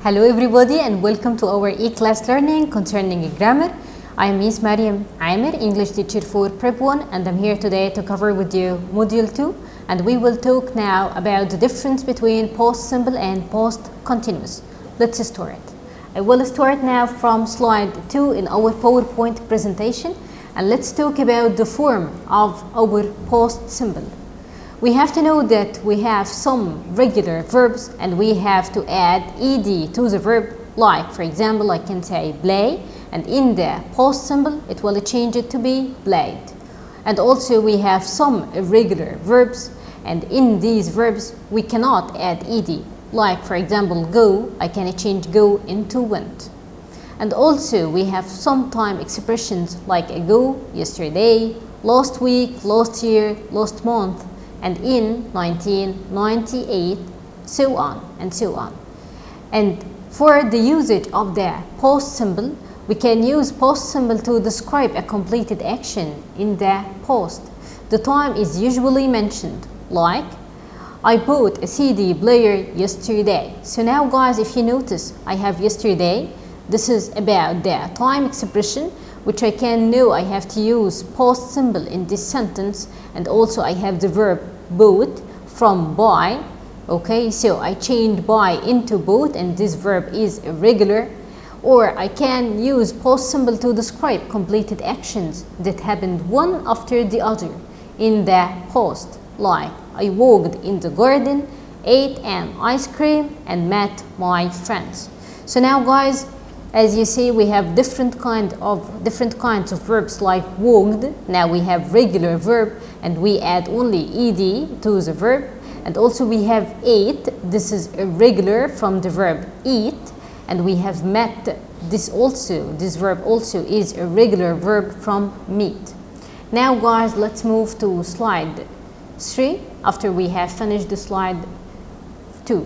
Hello everybody and welcome to our e-class learning concerning grammar. I am Miss Mariam Amer, English teacher for Prep 1, and I'm here today to cover with you Module 2, and we will talk now about the difference between past simple and past continuous. Let's start. I will start now from slide 2 in our PowerPoint presentation, and let's talk about the form of our past simple. We have to know that we have some regular verbs and we have to add ed to the verb, like for example I can say play, and in the past simple it will change it to be played. And also we have some irregular verbs, and in these verbs we cannot add ed, like for example go, I can change go into went. And also we have some time expressions like ago, yesterday, last week, last year, last month, and in 1998, so on and so on. And for the usage of the past simple, we can use past simple to describe a completed action in the past. The time is usually mentioned, like I bought a CD player yesterday. So now guys, if you notice, I have yesterday. This is about the time expression, which I can know I have to use past simple in this sentence, and also I have the verb bought from buy. Okay, so I changed buy into bought, and this verb is irregular. Or I can use past simple to describe completed actions that happened one after the other in the past, like I walked in the garden, ate an ice cream, and met my friends. So now guys, as you see, we have different kinds of verbs like walked. Now we have regular verb and we add only ed to the verb. And also we have ate. This is irregular from the verb eat. And we have met. This verb also is a regular verb from meet. Now guys, let's move to slide 3 after we have finished the slide 2.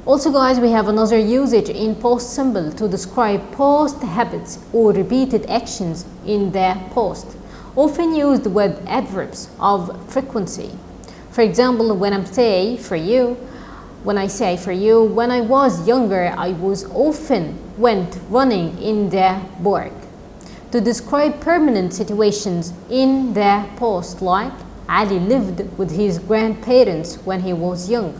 Also guys, we have another usage in past simple to describe past habits or repeated actions in the past, often used with adverbs of frequency. For example, when I say for you, when I was younger, I was often went running in the park. To describe permanent situations in the past, like Ali lived with his grandparents when he was young.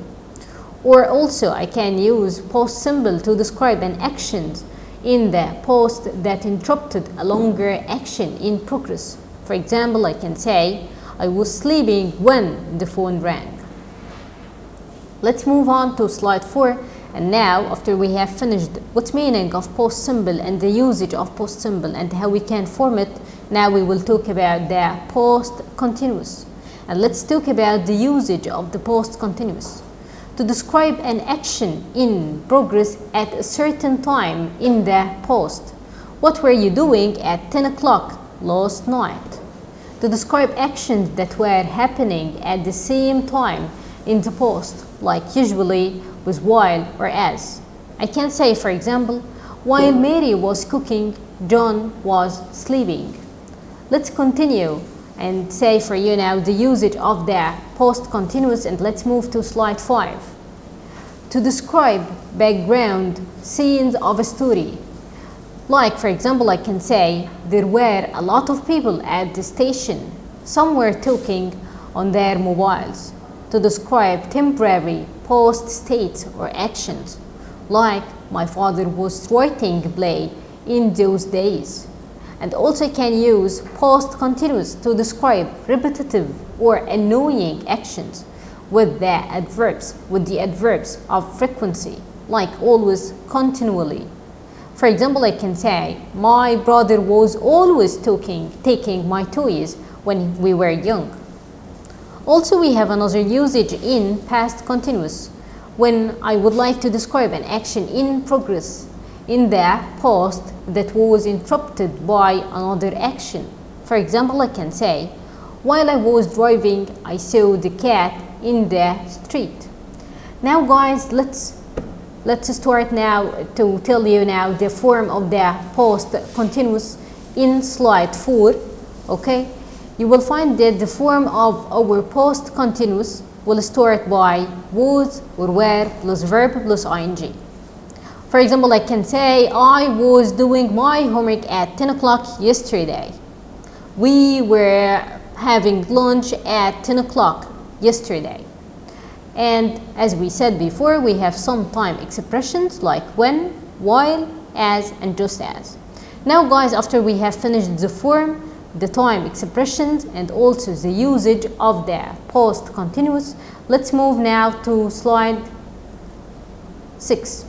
Or also I can use past simple to describe an action in the past that interrupted a longer action in progress. For example, I can say I was sleeping when the phone rang. Let's move on to slide 4. And now, after we have finished what meaning of past simple and the usage of past simple and how we can form it, now we will talk about the past continuous. And let's talk about the usage of the past continuous. To describe an action in progress at a certain time in the past. What were you doing at 10 o'clock last night? To describe actions that were happening at the same time in the past, like usually with while or as. I can say, for example, while Mary was cooking, John was sleeping. Let's continue and say for you now the usage of the past continuous, and let's move to slide 5. To describe background scenes of a story. Like for example, I can say there were a lot of people at the station. Some were talking on their mobiles. To describe temporary past states or actions. Like my father was writing play in those days. And also can use past continuous to describe repetitive or annoying actions with the adverbs of frequency, like always, continually. For example, I can say my brother was always taking my toys when we were young. Also, we have another usage in past continuous when I would like to describe an action in progress in the past that was interrupted by another action. For example, I can say while I was driving, I saw the cat in the street. Now guys, let's start now to tell you now the form of the past continuous in slide 4. Okay, you will find that the form of our past continuous will start by was or were plus verb plus ing. For example, I can say, I was doing my homework at 10 o'clock yesterday. We were having lunch at 10 o'clock yesterday. And as we said before, we have some time expressions like when, while, as, and just as. Now guys, after we have finished the form, the time expressions, and also the usage of the past continuous, let's move now to slide 6.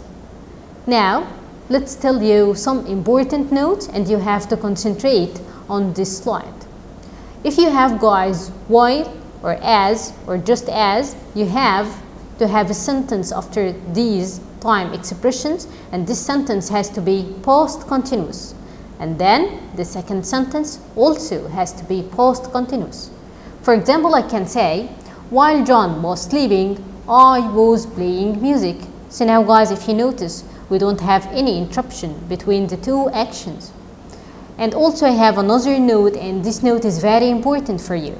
Now, let's tell you some important notes, and you have to concentrate on this slide. If you have guys while or as or just as, you have to have a sentence after these time expressions, and this sentence has to be past continuous. And then the second sentence also has to be past continuous. For example, I can say, while John was sleeping, I was playing music. So now guys, if you notice, we don't have any interruption between the two actions. And also I have another note, and this note is very important for you.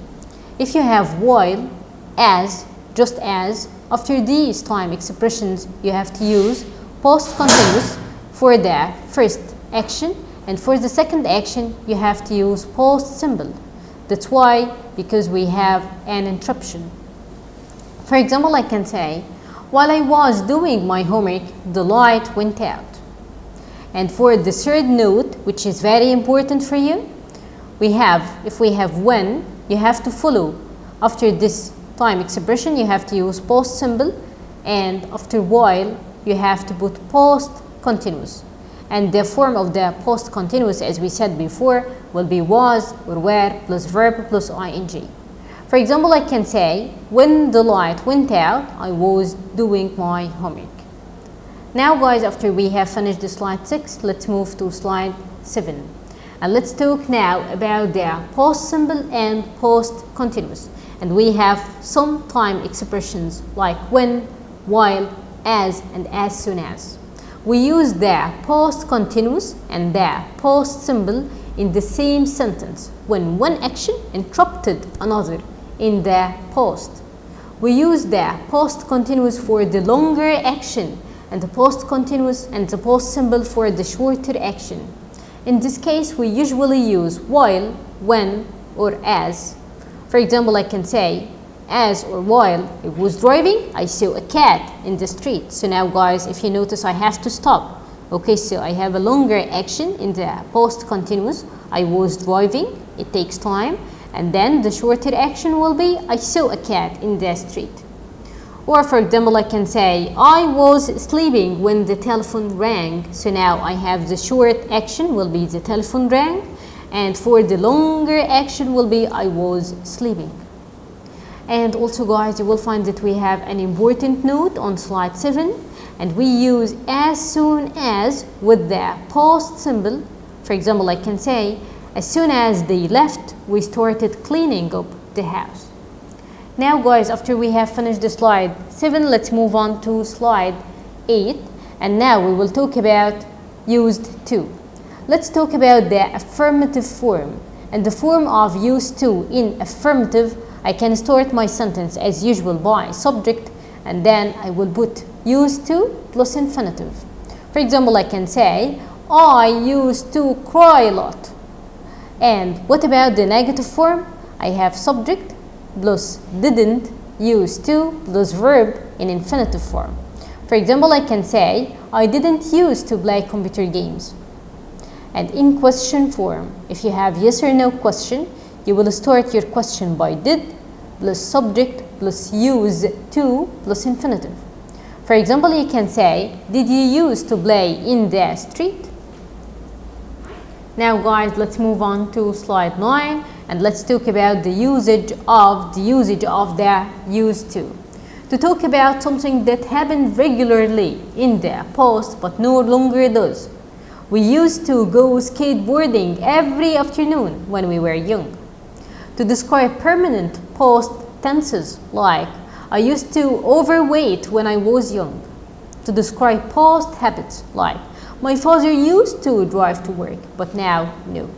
If you have while, as, just as, after these time expressions, you have to use past continuous for the first action, and for the second action, you have to use past simple. That's why, because we have an interruption. For example, I can say, while I was doing my homework, the light went out. And for the third note, which is very important for you, we have, if we have when, you have to follow. After this time expression, you have to use past simple, and after while, you have to put past continuous. And the form of the past continuous, as we said before, will be was or were plus verb plus ing. For example, I can say, when the light went out, I was doing my homework. Now guys, after we have finished the slide 6, let's move to slide 7. And let's talk now about the past simple and past continuous. And we have some time expressions like when, while, as, and as soon as. We use the past continuous and the past simple in the same sentence when one action interrupted another in the past. We use the past continuous for the longer action, and the past continuous and the past simple for the shorter action. In this case, we usually use while, when, or as. For example, I can say, as or while I was driving, I saw a cat in the street. So now guys, if you notice, I have to stop. Okay, so I have a longer action in the past continuous. I was driving, it takes time. And then the shorter action will be, I saw a cat in the street. Or for example, I can say, I was sleeping when the telephone rang. So now I have the short action will be the telephone rang. And for the longer action will be, I was sleeping. And also guys, you will find that we have an important note on slide 7. And we use as soon as with the past simple. For example, I can say, as soon as they left, we started cleaning up the house. Now guys, after we have finished the slide 7, let's move on to slide 8. And now we will talk about used to. Let's talk about the affirmative form. And the form of used to in affirmative, I can start my sentence as usual by subject, and then I will put used to plus infinitive. For example, I can say, I used to cry a lot. And what about the negative form? I have subject plus didn't, used to plus verb in infinitive form. For example, I can say, I didn't used to play computer games. And in question form, if you have yes or no question, you will start your question by did plus subject plus use to plus infinitive. For example, you can say, did you used to play in the street? Now guys, let's move on to slide 9, and let's talk about the usage of the used to. To talk about something that happened regularly in the past but no longer does. We used to go skateboarding every afternoon when we were young. To describe permanent past tenses like I used to overweight when I was young. To describe past habits like my father used to drive to work, but now no.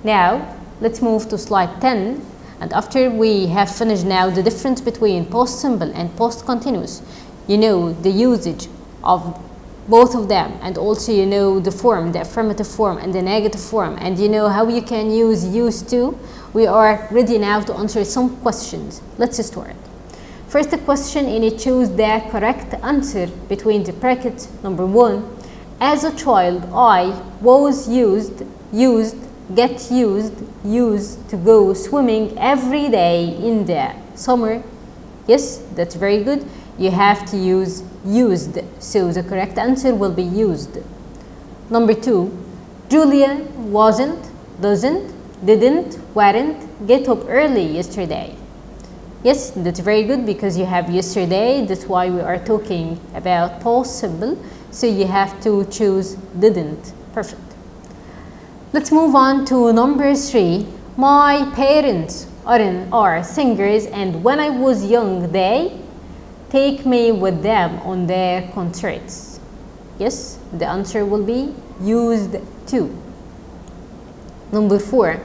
Now let's move to slide 10, and after we have finished now the difference between past simple and past continuous, you know the usage of both of them, and also you know the form, the affirmative form and the negative form, and you know how you can use used to, we are ready now to answer some questions. Let's start. First question, and it choose the correct answer between the brackets. Number 1, as a child I was used, get used to go swimming every day in the summer. Yes, that's very good. You have to use used, so the correct answer will be used. Number 2, Julia wasn't, doesn't, didn't, weren't get up early yesterday. Yes, that's very good because you have yesterday, that's why we are talking about past simple, so you have to choose didn't. Perfect. Let's move on to number 3. My parents are singers, and when I was young they take me with them on their concerts. Yes, the answer will be used to. Number 4,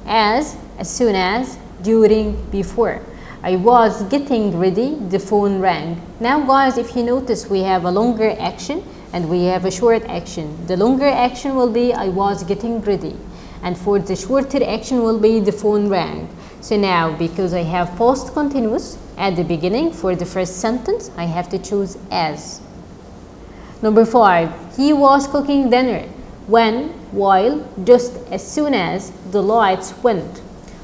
as soon as, during, before. I was getting ready, the phone rang. Now guys, if you notice, we have a longer action and we have a short action. The longer action will be I was getting ready, and for the shorter action will be the phone rang. So now, because I have past continuous at the beginning for the first sentence, I have to choose as. Number 5, he was cooking dinner. When, while, just, as soon as, the lights went.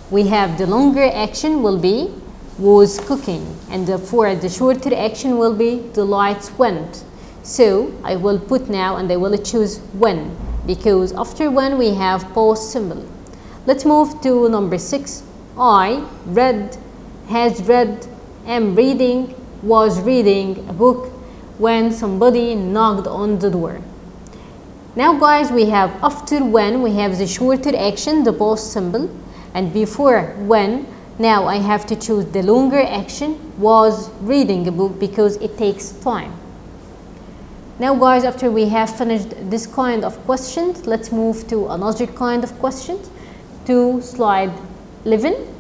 We have the longer action will be was cooking, and for the shorter action will be the lights went. So I will put now and I will choose when, because after when we have past symbol. Let's move to number 6. I read, has read, am reading, was reading a book when somebody knocked on the door. Now guys, we have after when we have the shorter action, the past symbol, and before when, now I have to choose the longer action, was reading a book, because it takes time. Now guys, after we have finished this kind of questions, let's move to another kind of questions, to slide 11.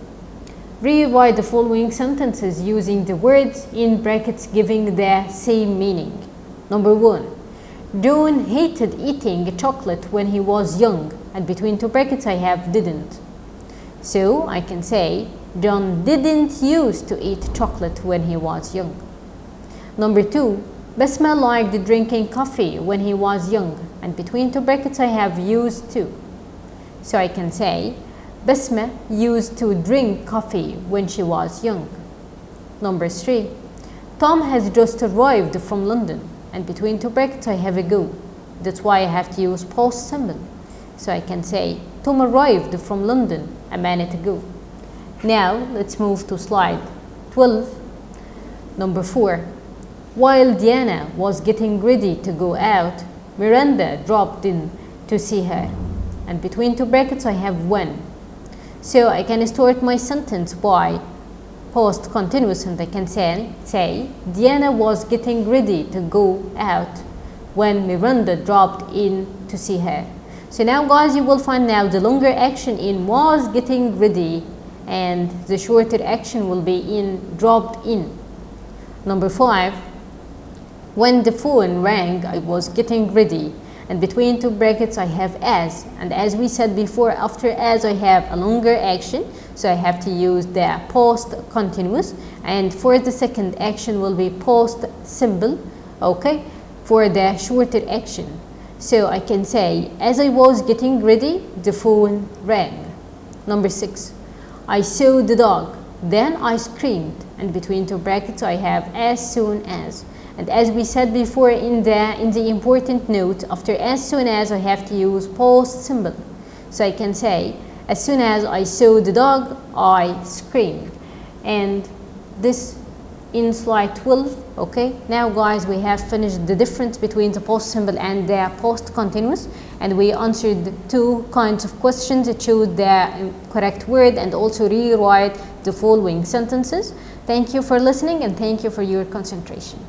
Rewrite the following sentences using the words in brackets giving the same meaning. Number 1, John hated eating chocolate when he was young, and between two brackets I have didn't. So I can say John didn't used to eat chocolate when he was young. Number 2, Basma liked drinking coffee when he was young, and between two brackets I have used to. So I can say Basma used to drink coffee when she was young. Number 3, Tom has just arrived from London, and between two brackets I have a go. That's why I have to use past symbol. So I can say Tom arrived from London a minute ago. Now let's move to slide 12. Number 4, while Diana was getting ready to go out, Miranda dropped in to see her, and between two brackets I have when. So I can start my sentence by past continuous, and I can say Diana was getting ready to go out when Miranda dropped in to see her. So now guys, you will find now the longer action in was getting ready, and the shorter action will be in dropped in. Number 5, when the phone rang, I was getting ready, and between two brackets I have as, and as we said before, after as I have a longer action, so I have to use the past continuous, and for the second action will be past symbol, okay, for the shorter action. So I can say as I was getting ready, the phone rang. Number 6, I saw the dog, then I screamed, and between two brackets I have as soon as. And as we said before in the important note, after as soon as I have to use past symbol. So I can say as soon as I saw the dog, I screamed. And this in slide 12. Okay, now guys, we have finished the difference between the past symbol and the past continuous, and we answered two kinds of questions, choose the correct word and also rewrite the following sentences. Thank you for listening, and thank you for your concentration.